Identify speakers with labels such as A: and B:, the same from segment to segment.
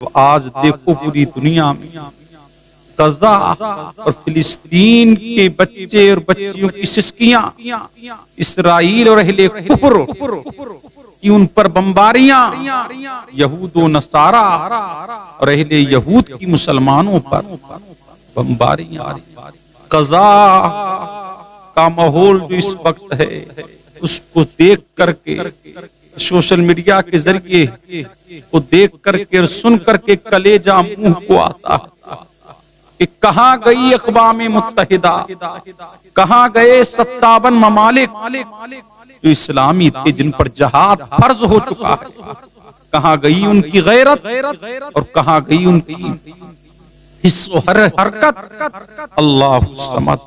A: तो आज देखो पूरी दुनिया में गजा और फिलिस्तीन के बच्चे और बच्चियों की सिस्कियां, इसराइल और अहले कुफ्र की उन पर बमबारियां, यहूद व नसारा और अहले यहूद की मुसलमानों पर बमबारियां। गजा का माहौल जो इस वक्त है उसको देख करके, सोशल मीडिया के जरिए को देख करके और सुन करके कलेजा मुंह को आता है कि कहाँ गई अक़वाम मुत्तहिदा, कहाँ गए 57 ममालिक जो इस्लामी थे जिन पर जहाद फर्ज हो चुका है, कहाँ गई उनकी गैरत और कहाँ गई उनकी हिस्सों हर हरकत। अल्लाह समद।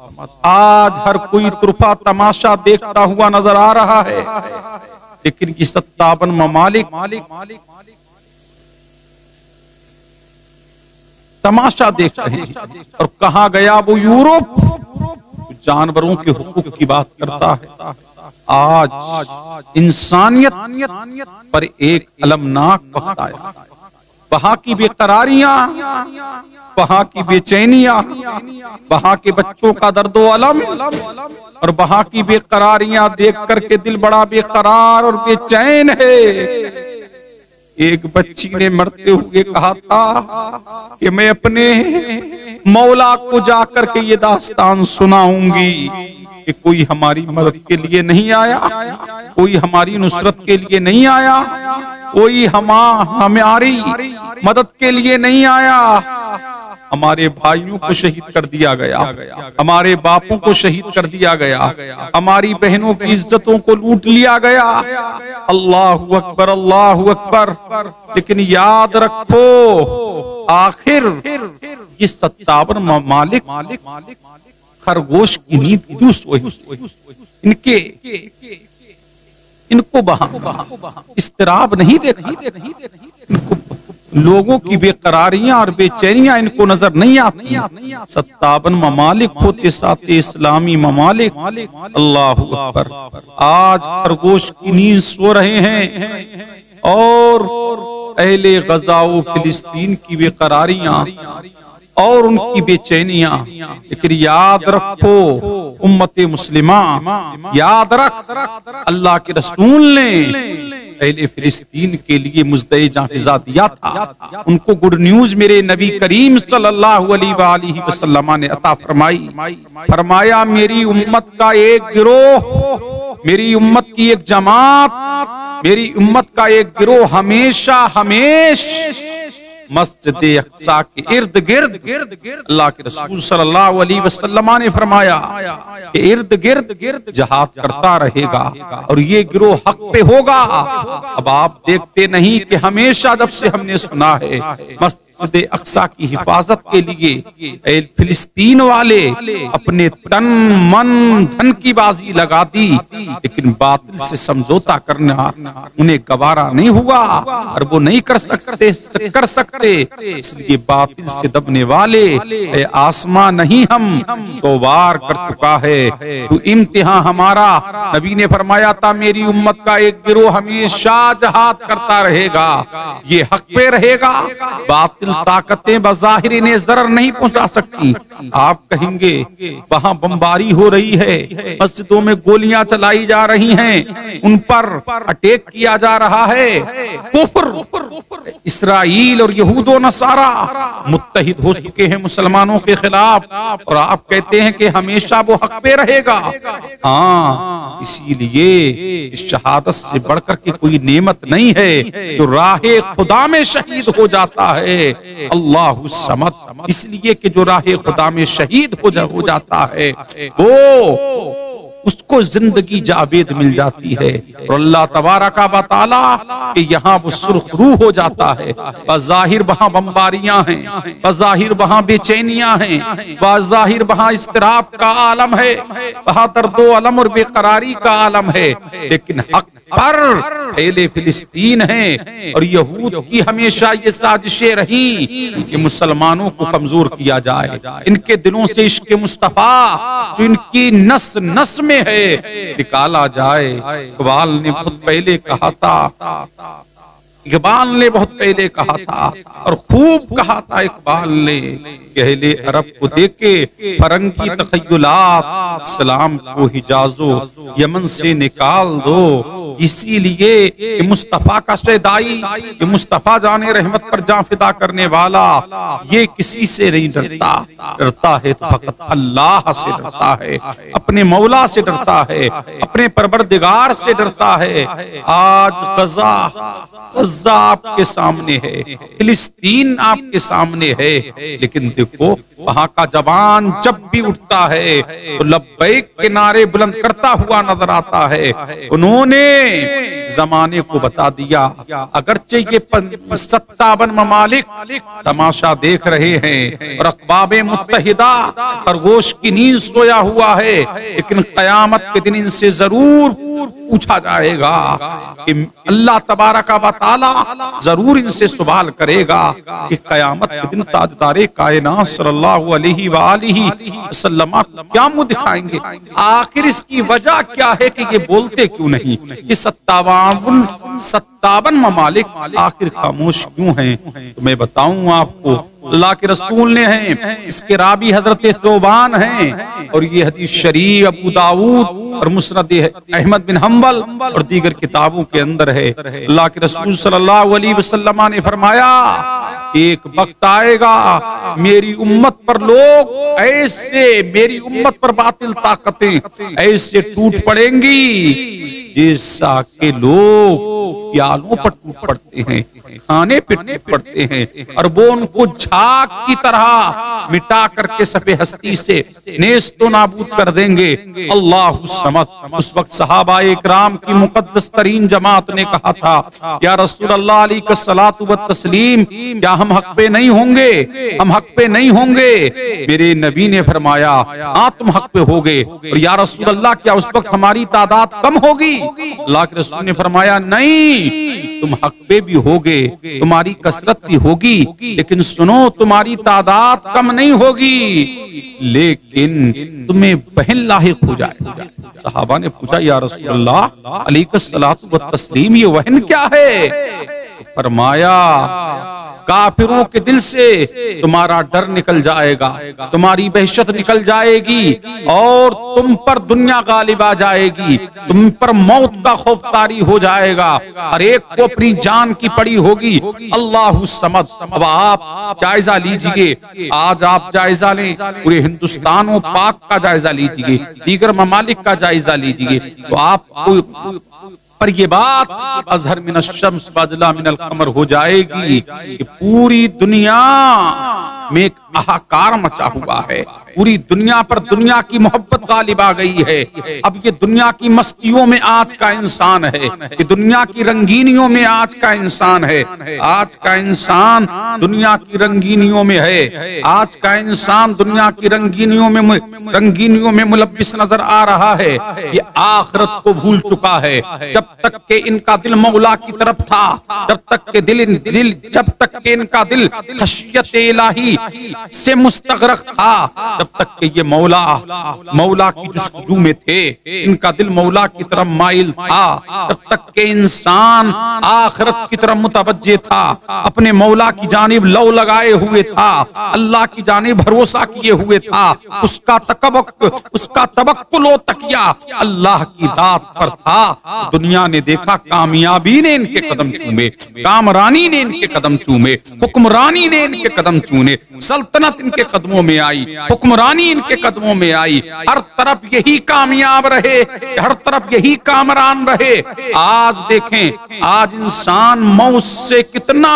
A: आज हर कोई तुरफा तमाशा देखता हुआ नजर आ रहा है, लेकिन की 57 ममालिक तमाशा देख रहे हैं। और कहाँ गया वो यूरोप जानवरों के हुकूक की बात करता है। आज इंसानियत पर एक अलमनाक वक्त आया। वहां की बेकरारियां, वहां की बेचैनियां, वहां के बच्चों का दर्दो अलम और वहां की बेकरारियां देख करके दिल बड़ा बेकरार और बेचैन है। एक बच्ची ने मरते हुए कहा था कि मैं अपने मौला को जाकर के ये दास्तान सुनाऊंगी कि कोई हमारी मदद के लिए नहीं आया, कोई हमारी नुसरत के लिए नहीं आया, कोई हमारी मदद के लिए नहीं आया। हमारे भाइयों को शहीद कर दिया गया, हमारे बापों को शहीद कर दिया गया, हमारी बहनों की इज्जतों को लूट लिया गया। अल्लाहु अकबर, अल्लाहु अकबर। लेकिन याद रखो आखिर ये 57 ममालिक खरगोश की नींद क्यों सोए? इनको वहां इस्तराब नहीं देखा, इनको लोगों की बेकरारियां और बेचैनियां इनको नजर नहीं आती। 57 ममालिक होते साथ इस्लामी ममालिक। अल्लाहु अकबर। आज खरगोश की नींद सो रहे हैं और अहले गजा व फिलिस्तीन की बेकरारियां और उनकी बेचैनियां। लेकिन याद रखो उम्मत मुस्लिमा, याद रख अल्लाह के रसूल ने अहले फिलिस्तीन के लिए मुज़्दे जाहिज़ा दिया था। उनको गुड न्यूज मेरे नबी करीम सल्लल्लाहु अलैहि वसल्लम ने अता फरमाई। फरमाया मेरी उम्मत का एक गिरोह, मेरी उम्मत की एक जमात, मेरी उम्मत का एक गिरोह हमेशा मस्जिद अक़सा के इर्द गिर्द, अल्लाह के रसूल सल्लल्लाहु अलैहि वसल्लम ने फरमाया कि इर्द गिर्द जहाद करता रहेगा और ये गिरोह हक पे होगा। अब आप देखते नहीं कि हमेशा जब से हमने सुना है मस्जिद अक़सा की हिफाजत के लिए फिलिस्तीन वाले अपने तन मन धन की बाजी लगा दी, लेकिन बातिल से समझौता करना उन्हें गवारा नहीं हुआ और वो नहीं कर सकते। इसलिए बातिल से दबने वाले आसमां नहीं हम तो वार कर चुका है। तो इम्तिहान हमारा, नबी ने फरमाया था मेरी उम्मत का एक गिरोह हमेशा जहाद करता रहेगा, ये हक पे रहेगा। बातिल ताकतें बज़ाहिर इन्हें ज़रर नहीं पहुंचा सकती। आप कहेंगे वहां बमबारी हो रही है, मस्जिदों में गोलियां चलाई जा रही हैं, उन पर अटैक किया जा रहा है। कुफ्र, इसराइल और यहूद व नसारा मुत्तहिद हो चुके हैं मुसलमानों के खिलाफ और आप कहते हैं कि हमेशा वो हक पे रहेगा। हाँ, इसीलिए इस शहादत से बढ़कर के कोई नेमत नहीं है जो राहे खुदा में शहीद हो जाता है। अल्लाहु समद। इसलिए कि जो राहे खुदा में शहीद हो जाता है वो उसको जिंदगी जावेद मिल जाती है और अल्लाह तबारक व तआला कि यहाँ वो सुरखरू हो जाता है। बज़ाहिर वहाँ बमबारियां हैं, बज़ाहिर वहाँ बेचैनियां हैं, बज़ाहिर वहाँ इस्तराब का आलम है, वहाँ दर्दो अलम और बेकरारी का आलम है, लेकिन हक पर अहले फिलिस्तीन हैं और यहूद की हमेशा ये साजिशें रही कि मुसलमानों को कमजोर किया जाए, इनके दिलों से इश्क़ मुस्तफा जो इनकी नस नस में है निकाला जाए। इक़बाल ने बहुत पहले कहा था इकबाल ने बहुत पहले कहा था और खूब कहा था इकबाल ने, अहले अरब को देखे फरंगी तखय्युलात, सलाम को हिजाजो यमन से निकाल दो। इसीलिए मुस्तफा का शहदाई, ये मुस्तफा जाने रहमत पर जान फिदा करने वाला, ये किसी से नहीं डरता, डरता है तो फकत अल्लाह से डरता है, अपने मौला से डरता है, अपने परवरदिगार से डरता है। आज गजा आपके सामने है, फिलिस्तीन आपके सामने है, लेकिन देखो वहां का जवान जब भी उठता है तो लब्बैक के नारे बुलंद करता हुआ नजर आता है। उन्होंने जमाने को बता दिया, अगरचे ये 57 ममालिक तमाशा देख रहे हैं और अक़वामे मुत्तहिदा खरगोश की नींद सोया हुआ है, लेकिन क़यामत के दिन इनसे जरूर पूछा जाएगा कि अल्लाह तबारक व तआला जरूर इनसे सवाल करेगा कि क़यामत के दिन ताजदारे कायनात सल्लल्लाहु अलैहि वसल्लम क्या मुंह दिखाएंगे, आखिर इसकी वजह क्या है कि ये बोलते क्यों नहीं, ये 57 ममालिक आखिर खामोश क्यों हैं? तो मैं बताऊं आपको, अल्लाह के रसूल ने हैं, इसके रावी हजरत सोबान हैं और ये हदीस शरीफ अबू दाऊद और मुस्नद अहमद बिन हम्बल और दीगर किताबों के अंदर है। अल्लाह के रसूल सल्लल्लाहु अलैहि वसल्लम ने फरमाया, एक वक्त आएगा मेरी उम्मत पर लोग ऐसे, मेरी उम्मत पर बातिल ताकतें ऐसे टूट पड़ेंगी जैसा के लोग प्यालों पर टूट पड़ते हैं, खाने पे टूट पड़ते हैं, और वो उनको झाग की तरह मिटा करके सफे हस्ती से नेस्तो नाबूद कर देंगे। अल्लाहु समद। उस वक्त सहाबाए इकराम की मुकद्दस तरीन जमात ने कहा था, या रसूल अल्लाह अलैहिस्सलातु व तस्लीम, क्या हम हक पे नहीं होंगे, हम हक पे नहीं होंगे? मेरे नबी ने फरमाया, हाँ तुम हक पे होगे। और या रसूल अल्लाह, क्या उस वक्त हमारी तादाद कम होगी? अल्लाह के रसूल ने फरमाया, नहीं, तुम हक पे भी होगे, तुम्हारी कसरत भी होगी, लेकिन सुनो, तुम्हारी तादाद कम नहीं होगी, लेकिन तुम्हें बहन लाहिक हो जाए। सहाबा ने पूछा, या रसूल अल्लाह अलैहिस्सलातु व तस्लीम, ये वहन क्या है? फरमाया, काफिरों के दिल से तुम्हारा डर निकल जाएगा, तुम्हारी वहशत निकल जाएगी और तुम पर दुनिया गालिब आ जाएगी, तुम पर मौत का खौफ तारी हो जाएगा, हर एक को अपनी जान की पड़ी होगी। अल्लाहु समद। अब आप जायजा लीजिए, आज आप जायजा लें, पूरे हिंदुस्तान और पाक का जायजा लीजिए, दीगर ममालिक का जायजा लीजिए, तो आपको पर ये बात अज़हर मिन अश-शम्स व मिनल क़मर हो जाएगी कि पूरी दुनिया में एक हाहाकार मचा हुआ है, पूरी दुनिया पर दुनिया की मोहब्बत गालिब आ गई है। अब ये दुनिया की मस्तियों में आज का इंसान है, ये दुनिया की रंगीनियों में आज का इंसान है, आज का इंसान दुनिया की रंगीनियों में है, आज का इंसान दुनिया की रंगीनियों में मुलब्बिस नजर आ रहा है। ये आखिरत को भूल चुका है। जब तक के इनका दिल मौला की तरफ था, जब तक के इनका दिल खशियत इलाही से मुस्तगरक था, जब तक के ये मौला की जुस्तजू में थे, इनका दिल मौला की तरफ माइल था, जब तक के इंसान आखिरत की तरफ मुतवज्जे था, अपने मौला की जानिब लौ लगाए हुए था, अल्लाह की जानिब भरोसा किए हुए था, उसका तवक्कुल व तकिया अल्लाह की दात पर था। दुनिया ने देखा, कामयाबी ने इनके कदम चूमे, कामरानी ने इनके कदम चूमे, हुक्मरानी ने इनके कदम चूमे, सल्तनत इनके कदमों में आई, हुक्मरानी इनके कदमों में आई, हर तरफ यही कामयाब रहे, हर तरफ यही कामरान रहे। आज देखें, आज इंसान मौत से कितना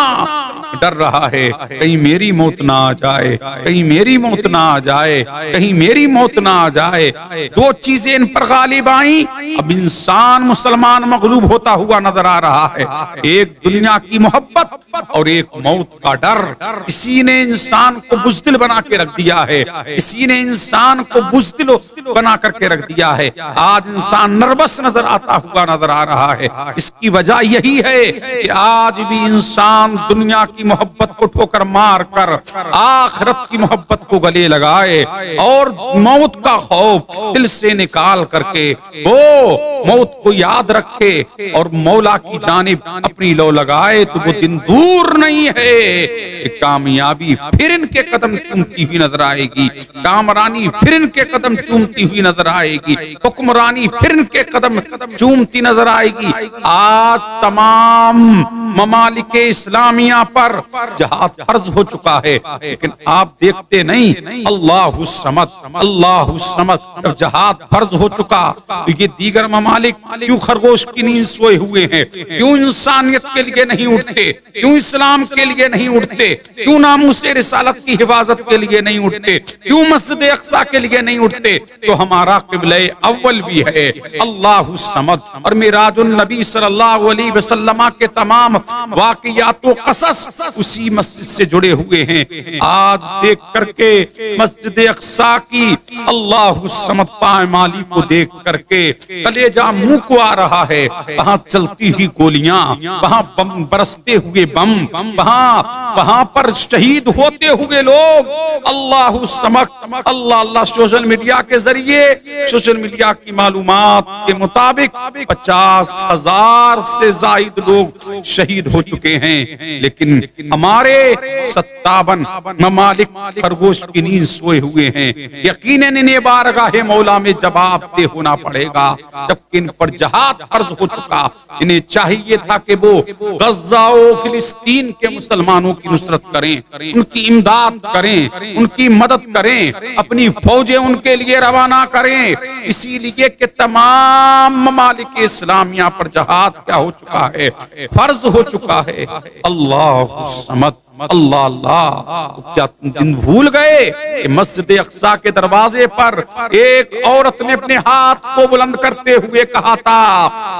A: डर रहा है, कहीं मेरी मौत ना आ जाए, कहीं मेरी मौत ना आ जाए, कहीं मेरी मौत ना आ जाए। दो चीजें इन पर गालिब आई, अब इंसान मुसलमान मगलूब होता हुआ नजर आ रहा है, एक दुनिया की मोहब्बत और एक मौत का डर। इसी ने इंसान को बुज़दिल बना के रख दिया है, किसी ने इंसान को बुज़दिल बना करके रख दिया है। आज इंसान नर्वस नजर आता हुआ नजर आ रहा है। इसकी वजह यही है कि आज भी इंसान दुनिया की मोहब्बत को ठोकर मार कर आखिरत की मोहब्बत को गले लगाए और मौत का खौफ दिल से निकाल करके वो मौत को याद रखे और मौला की जानिब अपनी लो लगाए, तो वो दिन दूर नहीं है कि कामयाबी फिर इनके कदम चूमती हुई नजर आएगी, कामरानी फिर इनके कदम चूमती हुई नजर आएगी, हुक्मरानी फिर इनके कदम चूमती नजर आएगी। आज तमाम ममालिक इस्लामिया पर जहाद फर्ज हो चुका है, लेकिन आप देखते नहीं। अल्लाहु समद, अल्लाहु समद। जब जहाद फर्ज हो चुका तो ये दीगर ममालिक क्यों खरगोश की नींद सोए हुए हैं? क्यों इंसानियत के लिए नहीं उठते? क्यों इस्लाम के लिए नहीं उठते? क्यों नामूसे रिसालत की हिफाजत के लिए नहीं उठते? क्यों मस्जिद अक्सा के लिए नहीं उठते? तो हमारा क़िबले अव्वल भी है अल्लाहु समद। और मिराजुन नबी सल्लल्लाहु अलैहि वसल्लम के तमाम वाक़ियात व क़सस उसी मस्जिद से जुड़े हुए हैं। आज देख करके मस्जिद अक्सा की अल्लाहु समद पायमाली को देख करके कलेजा मुंह को आ रहा है। वहां चलती हुई गोलियां, वहां बम बरसते हुए बम, वहां पर शहीद होते हुए लोग। अल्लाहु समद, अल्लाह अल्लाह। सोशल मीडिया के जरिए, सोशल मीडिया की मालूमात के मुताबिक 50,000 से जायद लोग शहीद हो चुके हैं, लेकिन हमारे 57 ममालिक खरगोश की नींद सोए हुए हैं। यकीनन इन्हें बारगाहे मौला में जवाबदेह होना पड़ेगा, जबकि इन पर जहाद फर्ज हो चुका। इन्हें चाहिए था कि वो गज़ा और फिलिस्तीन के मुसलमानों की नुसरत करें, उनकी इमदाद करें, उनकी मदद करें, अपनी फौजें उनके लिए रवाना करें। इसीलिए कि तमाम ममालिक इस्लामिया पर जहाद क्या हो चुका है? फर्ज हो चुका है। अल्लाह समद, अल्लाह अल्लाह। क्या तुम दिन भूल गए? मस्जिद अक्सा के दरवाजे पर एक औरत ने अपने हाथ को बुलंद करते हुए कहा था,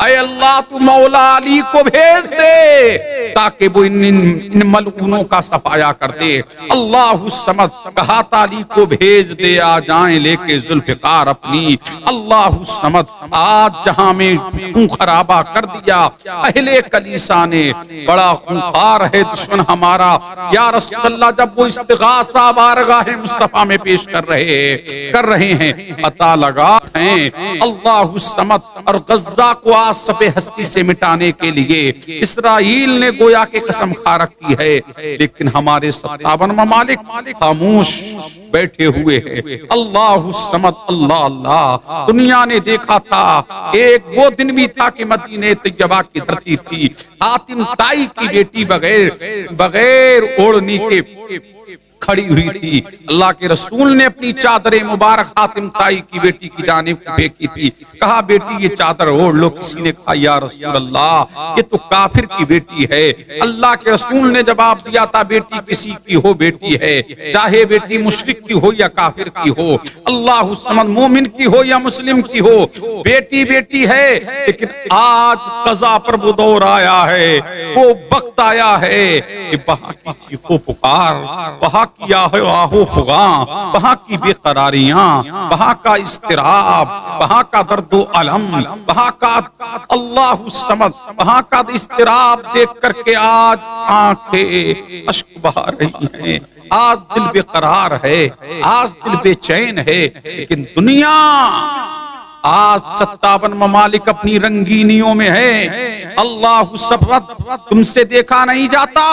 A: ऐ अल्लाह तू मौला अली को भेज दे ताकि वो इन मलऊनों का सफाया कर दे। अल्लाहु समद। कहा था अली को भेज दे, आ जाएं लेके जुल्फिकार अपनी। अल्लाहु समद। आज जहां में खून खराबा कर दिया अहले कलीसा ने, बड़ा खूंखार है दुश्मन हमारा। या रसूलल्लाह जब वो इस्तिगासा बारगाहे मुस्तफा में पेश कर रहे हैं, पता लगा है अल्लाहु समद। और गज़्ज़ा को आज सफ़े हस्ती से मिटाने के लिए इसराइल ने गोया के कसम खा रखी है, लेकिन हमारे 57 ममालिक खामोश बैठे हुए हैं। अल्लाहु समद, अल्लाह अल्लाह। दुनिया ने देखा था, एक वो दिन भी था कि मदीने तैयबा की धरती थी। हातिम ताई की बेटी बगैर ओढ़नी के खड़ी हुई थी। अल्लाह के रसूल ने अपनी चादर मुबारक हातिम ताई की बेटी की जानिब फेंकी थी। कहा बेटी ये चादर ओढ़ लो। किसी ने कहा या रसूल अल्लाह ये तो काफिर की बेटी है। अल्लाह के रसूल ने जवाब दिया था बेटी किसी की हो बेटी है, चाहे बेटी मुशरिक की हो या काफिर की हो, अल्लाहु समद, मोमिन की हो या मुस्लिम की हो, बेटी बेटी है। लेकिन आज कज़ा पर वो दौर आया है, वो वक्त आया है कि वहां की चीखो पुकार, वहां की आहो फुगा, वहां की बेकरारियां, वहां का इस्तिराब, वहां का दर्दो अलम, वहां का अल्लाहु समद, वहां का इस्तिराब देख करके आज आंखें अश्क बहा रही हैं। आज दिल बेकरार है, आज दिल बेचैन है। लेकिन दुनिया आज 57 ममालिक अपनी रंगीनियों में है। अल्लाहु समद। तुमसे देखा नहीं जाता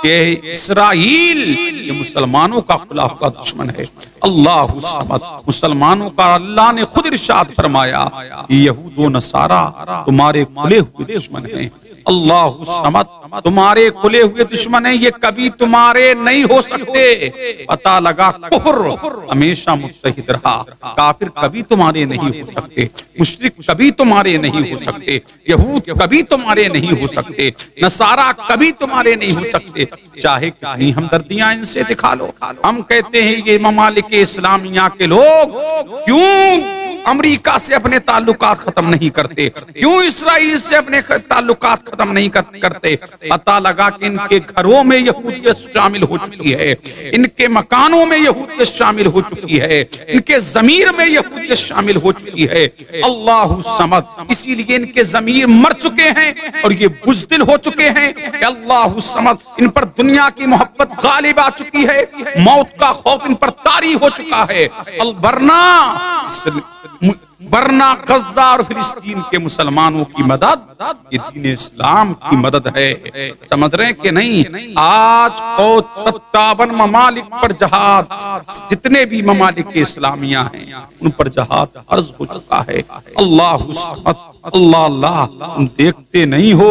A: कि इसराइल ये मुसलमानों का खुला हुआ दुश्मन है। अल्लाहु समद। मुसलमानों का अल्लाह ने खुद इरशाद फरमाया, यहूद व नसारा तुम्हारे खुले हुए दुश्मन हैं। अल्लाहु समद। तुम्हारे खुले हुए दुश्मन है, ये कभी तुम्हारे नहीं हो सकते। पता लगा कुफ्र हमेशा मुत्तहिद रहा, काफिर कभी तुम्हारे नहीं हो सकते, मुशरिक कभी तुम्हारे नहीं हो सकते, यहूद कभी तुम्हारे नहीं हो सकते, नसारा कभी तुम्हारे नहीं हो सकते, चाहे कितनी हमदर्दियां इनसे दिखा लो। हम कहते हैं ये ममालिक इस्लामिया के लोग क्यों अमेरिका से अपने ताल्लुकात खत्म नहीं करते, क्यों इसराइल से अपने ताल्लुकात खत्म नहीं करते? पता लगा कि इनके घरों में यहूदियत शामिल हो चुकी है, इनके मकानों में यहूदियत शामिल हो चुकी है, इनके ज़मीर में यहूदियत शामिल हो चुकी है। अल्लाहु समद, इसीलिए इनके ज़मीर मर चुके हैं और ये बुज़दिल हो चुके हैं। अल्लाहु समद, इन पर दुनिया की मोहब्बत गालिब आ चुकी है, मौत का खौफ इन पर तारी हो चुका है। वरना गज़ा और फिलिस्तीन के मुसलमानों की मदद ये दीन इस्लाम की मदद है। समझ रहे हैं कि नहीं? आज 57 ममालिक पर जहाद, जितने भी ममालिक इस्लामिया हैं उन पर जहाद अर्ज हो चुका है। अल्लाह अल्लाह, तुम देखते नहीं हो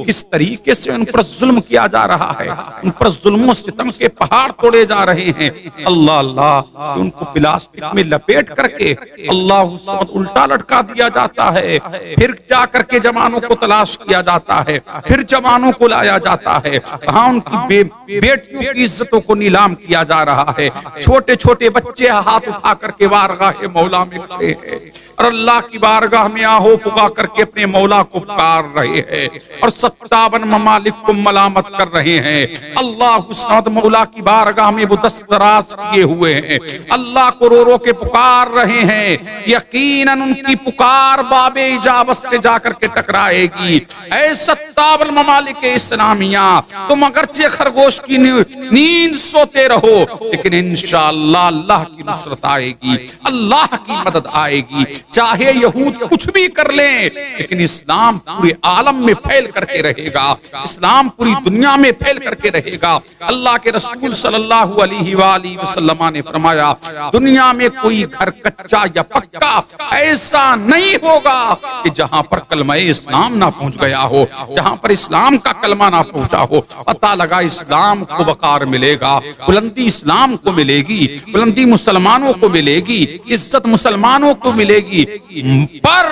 A: किस तरीके से उन पर जुल्म किया जा रहा है, उन पर जुल्मों सितम के पहाड़ तोड़े जा रहे हैं। अल्लाह अल्लाह, उनको प्लास्टिक में लपेट करके अल्लाह उल्टा लटका दिया जाता है, फिर जा करके जवानों को तलाश किया जाता है, फिर जवानों को लाया जाता है। हाँ, उनकी बेटियों की इज्जतों को नीलाम किया जा रहा है। छोटे छोटे बच्चे हाथ उठा करके बारगाह मौला में खड़े हैं और अल्लाह की बारगाह में आहो पुकार करके अपने मौला को पुकार रहे हैं और 57 ममालिक को मलामत कर रहे हैं। अल्लाह मौला की बारगाह में वो दस्तराज किए हुए हैं, अल्लाह को रो रो के पुकार रहे हैं। यकीनन उनकी पुकार बाबे इजाबत से जाकर के टकराएगी। ऐ 57 ममालिक इस्लामिया, तुम अगरचे खरगोश की नींद सोते रहो, लेकिन इंशाअल्लाह अल्लाह की नुसरत आएगी, अल्लाह की मदद आएगी। चाहे यहूद कुछ भी कर लें, लेकिन इस्लाम पूरे आलम में फैल करके रहेगा, इस्लाम पूरी दुनिया में फैल करके रहेगा। अल्लाह के रसूल सल्लल्लाहु अलैहि वसल्लम ने फरमाया, दुनिया में कोई घर कच्चा या पक्का ऐसा नहीं होगा कि जहां पर कलमा इस्लाम ना पहुंच गया हो, जहां पर इस्लाम का कलमा ना पहुंचा हो। पता लगा इस्लाम को वकार मिलेगा, बुलंदी इस्लाम को मिलेगी, बुलंदी मुसलमानों को मिलेगी, इज्जत मुसलमानों को मिलेगी। पर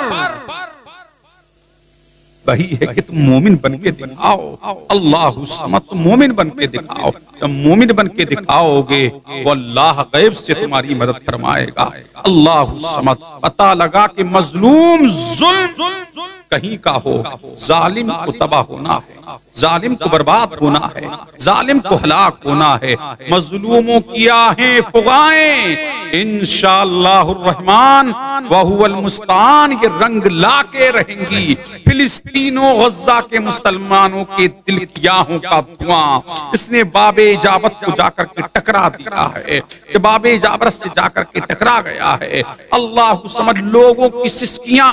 A: वही है कि तुम मोमिन बन के दिखाओ। अल्लाहु समद, तुम मोमिन बन के दिखाओ। जब मोमिन बन के दिखाओगे वो अल्लाह गैब से तुम्हारी मदद फरमाएगा। अल्लाहु समद। पता लगा कि मजलूम जुल्म कहीं का हो, जालिम को तबाह होना है, जालिम को बर्बाद होना है, जालिम को हलाक होना है। मजलूमों की आहें पुगाएं इंशाअल्लाहुर रहमान व हुवल मुस्तान, ये रंग लाके रहेंगी। फिलिस्तीनों गज़ा के मुसलमानों के दिल की आहों का धुआं इसने बाबे इजाबत को जाकर के टकरा दिया है, कि बाबे इजाबत से जाकर के टकरा गया है। अल्लाह समझ, लोगों की सिस्कियां,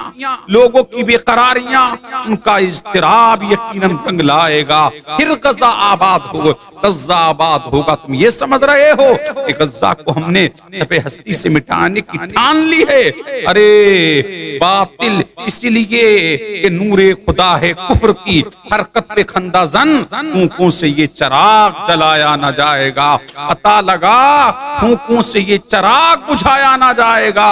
A: लोगों की बेकरारियां, उनका इज़्तिराब यकीनन रंग लाएगा। फिर गज़ा आबाद होगा, गज़ा आबाद होगा। तुम ये समझ रहे हो कि गज़ा को हमने सफे हस्ती से मिटाने की ठान ली है? अरे बातिल, इसीलिए कि नूरे खुदा है कुफ्र की हरकत पे खंदाजन, फूंकों से ये चिराग जलाया ना जाएगा। पता लगा, फूंकों से ये चिराग बुझाया ना जाएगा।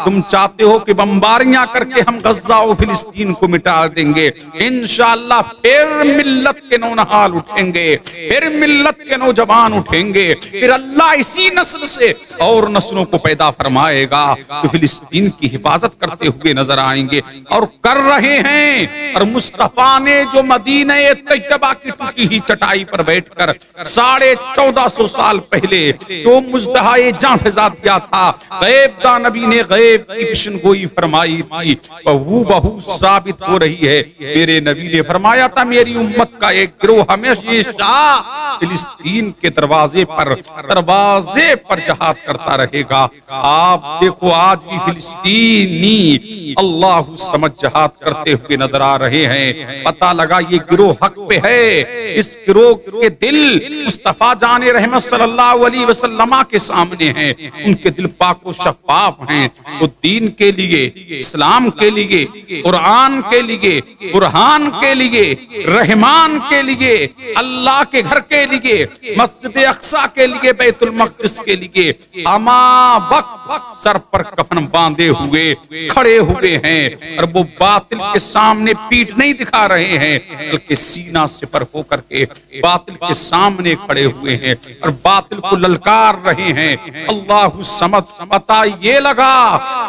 A: तुम चाहते हो कि बम्बारियां करके हम गज़ा और फिलिस्तीन को मिटा देंगे, इंशाअल्लाह फिर मिल्लत के नौनहाल उठेंगे, फिर मिल्लत के नौजवान उठेंगे, फिर अल्लाह इसी नस्ल से और नस्लों को पैदा फरमाएगा तो फिलिस्तीन की हिफाजत करते हुए नजर आएंगे और कर रहे हैं। और मुस्तफा ने जो मदीने तैयबा की टूटी ही चटाई पर बैठकर 1450 साल पहले जो मुजदहाए जां फिजा दिया था, गैब दा नबी ने गैब की पेशनगोई फरमाई थी, बहु साबित हो रही है। मेरे नबी ने फरमाया था, मेरी उम्मत का एक गिरोह हमेशा फिलिस्तीन के दरवाजे पर जहाद करता रहेगा। आप देखो, आज भी फिलिस्तीनी अल्लाह समझ जहाद करते हुए नजर आ रहे हैं। पता लगा ये गिरोह हक पे है। इस गिरोह के दिल मुस्तफा जाने रहमत सल्लल्लाहु अलैहि वसल्लम के सामने हैं, उनके दिल पाक व शफ़ाफ हैं। वो दीन के लिए, इस्लाम के लिए, कुरान के लिए, बुरहान के लिए, रहमान के लिए, अल्लाह के घर के के लिए, मस्जिद अक्सा के लिए, बैतुल मक़दिस के लिए अमा वक्त सर पर कफन बांधे हुए खड़े हुए हैं और वो बातिल के सामने पीठ नहीं दिखा रहे हैं, बल्कि सीना से पर होकर के बातिल के सामने खड़े हुए हैं और बातिल को ललकार रहे हैं। अल्लाहु समद, पता ये लगा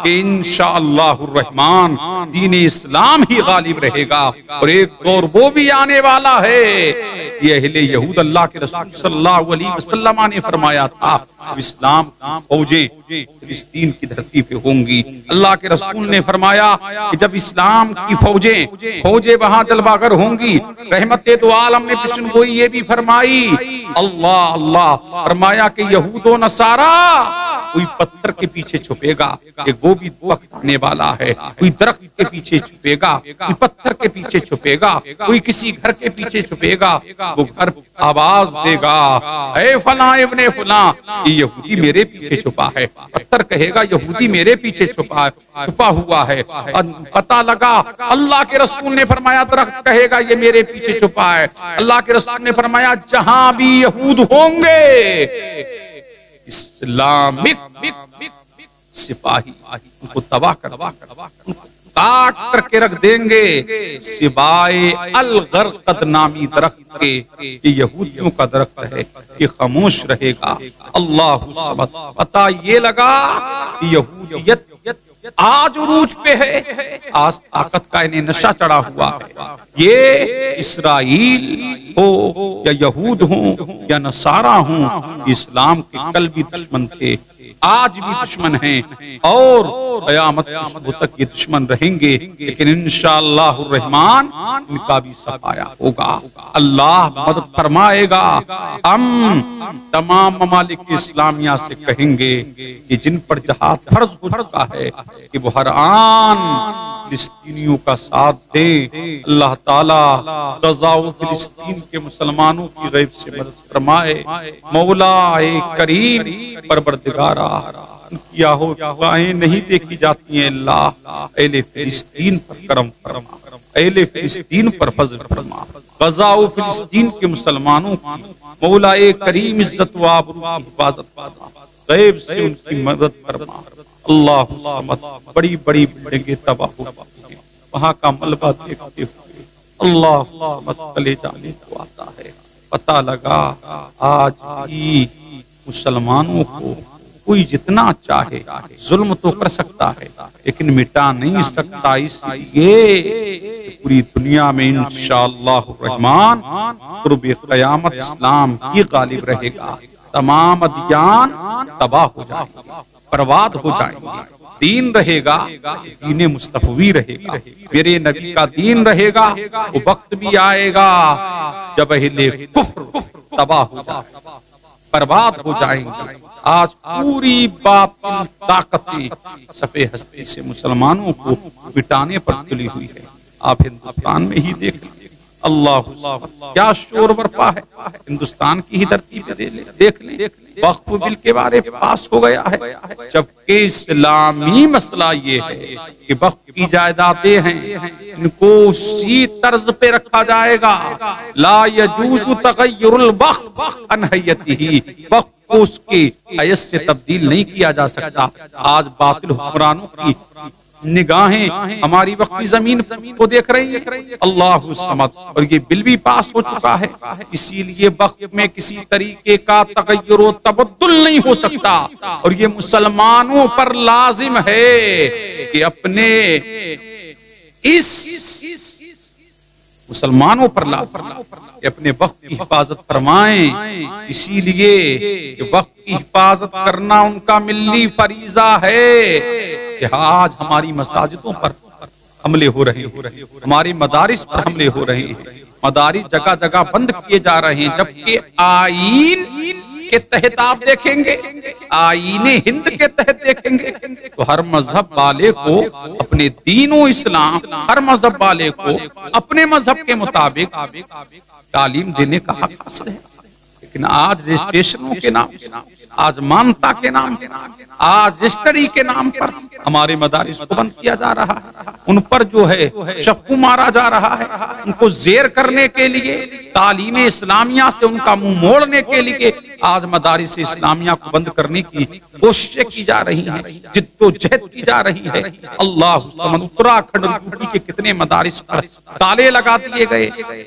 A: कि इंशाअल्लाहुर रहमान दीन इस्लाम ही गालिब रहेगा और एक दौर वो भी आने वाला है। ये अहले यहूद अल्लाह के रसूल सल्लल्लाहु अलैहि वसल्लम ने फरमाया था इस्लाम की फौजें फिलिस्तीन की धरती पे होंगी। अल्लाह के रसूल ने फरमाया कि जब इस्लाम की फौजें वहां जलवागर होंगी, रहमते दो आलम ने पेशन गोई ये भी फरमाई, अल्लाह अल्लाह फरमाया कि यहूद व नसारा कोई पत्थर के पीछे छुपेगा, एक वो भी वक्त आने वाला है, कोई दरख्त के पीछे छुपेगा, कोई पत्थर के पीछे छुपेगा, कोई किसी घर के पीछे छुपेगा, वो घर आवाज देगा ऐ फलां इब्ने फलां, ये यहूदी मेरे पीछे छुपा है। पत्थर कहेगा यहूदी मेरे पीछे छुपा हुआ है। पता लगा, अल्लाह के रसूल ने फरमाया दरख्त कहेगा ये मेरे पीछे छुपा है। अल्लाह के रसूल ने फरमाया जहां भी यहूद होंगे इस्लामिक सिपाही उनको तबाह कर काट करके रख देंगे, सिवाय अल-गरकद नामी दरख्त के। ये यहूदियों का दरख्त है, ये खामोश रहेगा। अल्लाह समद, पता ये लगा कि यहूदियत आज उरूज पे है, आज ताकत का इन्हें नशा चढ़ा हुआ है। ये इस्राइल हो या यहूद हो या नसारा हो, इस्लाम के कल भी दुश्मन थे, आज भी दुश्मन हैं और क़यामत तक ये दुश्मन रहेंगे, लेकिन इंशाअल्लाहुर रहमान इनका भी सफाया होगा। अल्लाह मदद फरमाएगा। हम तमाम ममालिक इस्लामिया से कहेंगे कि जिन पर जहाद फर्ज हो चुका है कि वो हर आन फिलिस्तीनियों का साथ दे। अल्लाह ताला गज़ा व फिलिस्तीन के मुसलमानों की गैब से मदद फरमाए। मौला करीम परवरदिगारा किया हो दुआएं नहीं देखी जाती हैं। अल्लाह अहले फिलिस्तीन पर करम फरमा, अहले फिलिस्तीन पर फज़ल फरमा। गज़ा व फिलिस्तीन के मुसलमानों की मौला करीम इज्जत व आबरू की हिफाजत फरमा, गैब से उनकी मदद फरमा। अल्लाह बड़ी बड़ी बिल्डिंगें तबाह हो गई, वहाँ का मलबा देखते हुए अल्लाह कलेजा में को आता है। पता लगा आज भी मुसलमानों को कोई जितना चाहे जुल्म तो कर सकता है, लेकिन मिटा नहीं सकता। इसलिए पूरी दुनिया में इंशाअल्लाह रहमान कुर्ब क़यामत इस्लाम ही गालिब रहेगा। तमाम अदियान तबाह हो जाएंगे, बर्बाद हो जाएंगे। दीन रहेगा, दीन मुस्तफ़वी रहेगा, मेरे नबी का दीन रहेगा। वो वक्त भी आएगा जब अहले कुफ्र तबाह हो जाएगा, बर्बाद हो जाएंगे। आज पूरी बातिल ताकतें सफ़े हस्ती से मुसलमानों को मिटाने पर तुली हुई है। आप हिंदुस्तान में ही देख लीजिए, अल्लाह क्या शोर बरपा है। हिंदुस्तान की ही धरती पे देख ले, वक्फ बिल के बारे पास हो गया है, जबकि इस्लामी मसला ये है कि वक्फ की जायदादें हैं, इनको उसी तर्ज पे रखा जाएगा। ला यजूज़ु तग़य्युरुल वक्फ अन हैयतिही, वक्फ को उसके हैयत से तब्दील नहीं किया जा सकता। आज बातिल हुक्मरानों की निगाहें हमारी वक्फी जमीन को देख रही है। अल्लाहु समद, और ये बिल भी पास हो चुका है। इसीलिए वक्फ में किसी तरीके का तगय्युर व तबद्दुल नहीं हो सकता, और ये मुसलमानों पर लाजिम है कि अपने मुसलमानों पर अपने वक्त की हिफाजत फरमाएं। इसीलिए वक्त की हिफाजत करना उनका मिल्ली फरीजा है कि आज हमारी मसाजिदों पर हमले हो रहे हैं, हमारे मदारिस पर हमले हो रहे हैं, मदारिस जगह जगह बंद किए जा रहे हैं। जबकि आईन के तहत आप देखेंगे, आईने हिंद के तहत देखेंगे तो हर मजहब वाले को अपने दीनो इस्लाम, हर मजहब वाले को अपने मजहब के मुताबिक तालीम देने का हक हासिल है। लेकिन आज रजिस्ट्रेशनों के नाम, आज मानता के नाम, आज रजिस्ट्री के नाम पर हमारे मदारिस को बंद किया जा रहा है, उन पर जो है शक्कू मारा जा रहा है, उनको जेर करने के लिए, तालीम इस्लामिया से उनका मुंह मोड़ने के लिए आज मदारिस इस्लामिया को बंद करने की कोशिशें की जा रही हैं, जिद्दोजहद की जा रही है। अल्लाह, उत्तराखंड यूपी के कितने मदारिस पर ताले लगा दिए गए,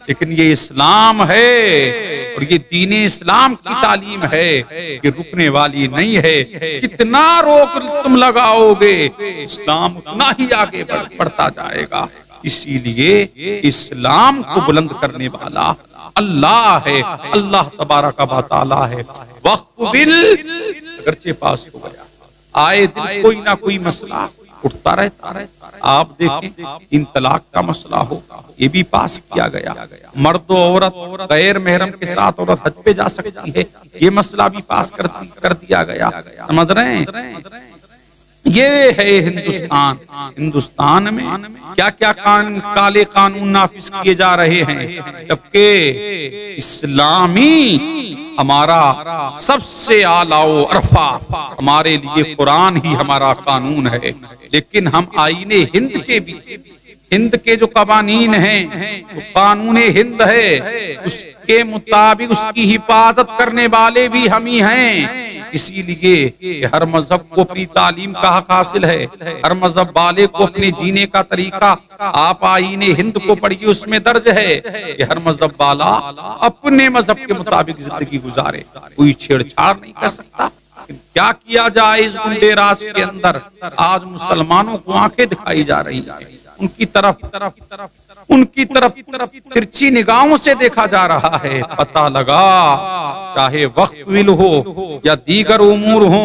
A: लेकिन ये इस्लाम है और ये दीने इस्लाम की तालीम है, ये रुकने वाली नहीं है। कितना रोक तुम लगाओगे, इस्लाम उतना ही आगे बढ़ता जाएगा। इसीलिए इस्लाम को बुलंद करने वाला अल्लाह है, अल्लाह तबारक व तआला है। वक्फ बिल अगरचे पास हो गया, आए दिन कोई ना कोई मसला उठता रहता है। आप देखें, इन तलाक का मसला हो, ये भी पास किया गया। मर्द औरत गैर महरम के साथ औरत हज पे जा सकती है, ये मसला भी पास कर दिया गया। समझ रहे हैं? ये है हिंदुस्तान। हिंदुस्तान में क्या क्या काले कानून नाफिज किए जा रहे हैं, जबकि इस्लामी हमारा सबसे आला अरफा, हमारे लिए कुरान ही हमारा कानून है। लेकिन हम आईने हिंद के भी, हिंद के जो कवानीन हैं, वो कानून हिंद है, उसके मुताबिक उसकी हिफाजत करने वाले भी हम ही हैं। इसीलिए हर मजहब को अपनी तालीम का हक हासिल है, हर मजहब वाले को अपने जीने का तरीका, आप आईने हिंद को पढ़िए, उसमें दर्ज है कि हर मजहब वाला अपने मजहब के मुताबिक जिंदगी गुजारे, कोई छेड़छाड़ नहीं कर सकता। क्या किया जाए इस गुंडे राज के अंदर? आज मुसलमानों को आंखें दिखाई जा रही है, उनकी तरफ तिरछी निगाहों से देखा जा रहा है। पता लगा, चाहे वक्फ बिल हो या दीगर उमूर हो,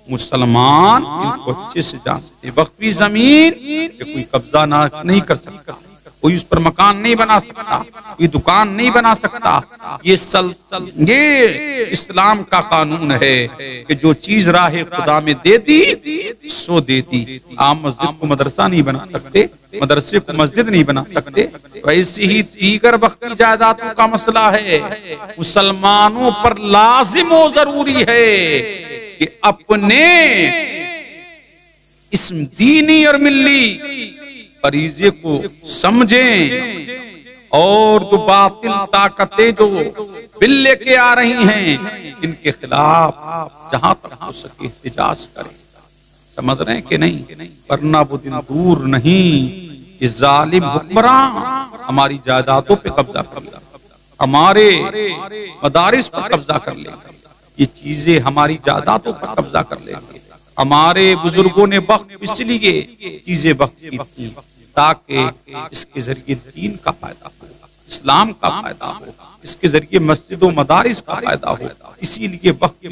A: मुसलमान इनको अच्छे से जानते हैं। वक्फी जमीन पे कोई कब्जा नहीं कर सकता, कोई उस पर मकान नहीं बना सकता, कोई दुकान नहीं बना सकता। ये इस्लाम का कानून है कि जो चीज राहे खुदा में दे दी सो दे दी। आप मस्जिद को मदरसा नहीं बना सकते, मदरसे को मस्जिद नहीं बना सकते, वैसे ही दीगर वक्फी जायदादों का मसला है। मुसलमानों पर लाजिम और जरूरी है कि अपने इस दीनी और मिल्ली फरीजे को समझें और जो बातिल ताकतें जो बिल लेके आ रही हैं, इनके खिलाफ जहां तक हो सके एहतिजाज करें। समझ रहे हैं कि नहीं? वरना वो दिन दूर नहीं, इस जालिम हुक्मरान हमारी जायदादों पे कब्जा कर लेगा, हमारे मदारिस पर कब्जा कर लेगा, ये चीजें हमारी जायदादों पर कब्जा कर लेंगे। हमारे बुजुर्गों ने वक्फ इसलिए चीजें वक्फ की थी ताकि इसके जरिए दीन का फायदा हो, इस्लाम का फायदा हो, इसके जरिए मस्जिदों मदारिस का फायदा हो। इसीलिए वक्फ